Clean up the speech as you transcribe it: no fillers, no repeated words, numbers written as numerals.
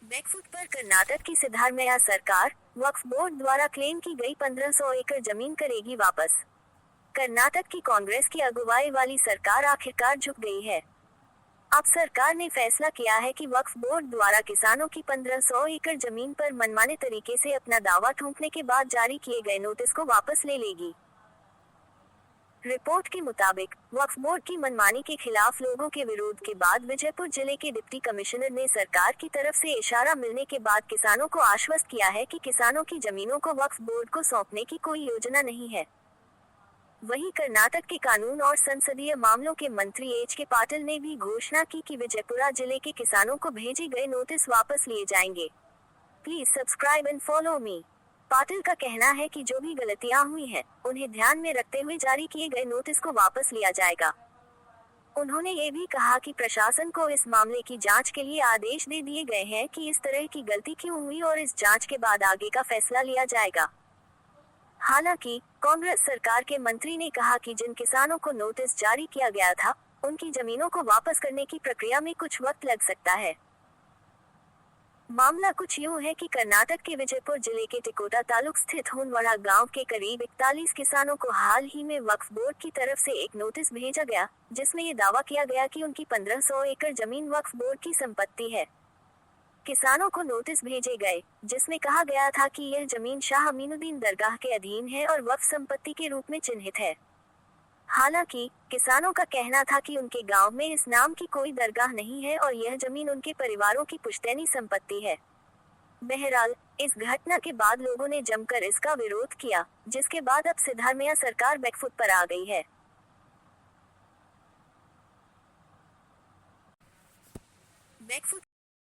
Back foot पर कर्नाटक की सिद्धारमैया सरकार वक्फ बोर्ड द्वारा क्लेम की गई 1500 एकड़ जमीन करेगी वापस। कर्नाटक की कांग्रेस की अगुवाई वाली सरकार आखिरकार झुक गई है। अब सरकार ने फैसला किया है कि वक्फ बोर्ड द्वारा किसानों की 1500 एकड़ जमीन पर मनमाने तरीके से अपना दावा ठोंकने के बाद जारी किए गए नोटिस को वापस ले लेगी। रिपोर्ट के मुताबिक वक्फ बोर्ड की मनमानी के खिलाफ लोगों के विरोध के बाद विजयपुर जिले के डिप्टी कमिश्नर ने सरकार की तरफ से इशारा मिलने के बाद किसानों को आश्वस्त किया है कि किसानों की जमीनों को वक्फ बोर्ड को सौंपने की कोई योजना नहीं है। वहीं कर्नाटक के कानून और संसदीय मामलों के मंत्री एच के पाटिल ने भी घोषणा की कि विजयपुरा जिले के किसानों को भेजे गए नोटिस वापस लिए जाएंगे। Please subscribe and follow me. Patil का कहना है कि जो भी गलतियां हुई हैं, उन्हें ध्यान में रखते हुए जारी किए गए नोटिस को वापस लिया जाएगा। उन्होंने ये भी कहा कि प्रशासन को इस मामले की जांच के लिए आदेश दे दिए गए हैं कि इस तरह की गलती क्यों हुई और इस जांच के बाद आगे का फैसला लिया जाएगा। हालांकि कांग्रेस सरकार के मंत्री ने कहा कि जिन किसानों को नोटिस जारी किया गया था, उनकी जमीनों को वापस करने की प्रक्रिया में कुछ वक्त लग सकता है। मामला कुछ यूं है कि कर्नाटक के विजयपुर जिले के टिकोटा तालुक स्थित होनवाड़ा गांव के करीब 41 किसानों को हाल ही में वक्फ बोर्ड की तरफ से एक नोटिस भेजा गया, जिसमें ये दावा किया गया कि उनकी 1500 एकड़ जमीन वक्फ बोर्ड की संपत्ति है। किसानों को नोटिस भेजे गए, जिसमें कहा गया था कि यह जमीन शाह अमीनुद्दीन दरगाह के अधीन है और वक्फ संपत्ति के रूप में चिन्हित है। हालांकि किसानों का कहना था कि उनके गांव में इस नाम की कोई दरगाह नहीं है और यह जमीन उनके परिवारों की पुश्तैनी संपत्ति है। बहरहाल, इस घटना के बाद लोगों ने जमकर इसका विरोध किया, जिसके बाद अब सिद्धारमैया सरकार बैकफुट पर आ गई है। बैकफुट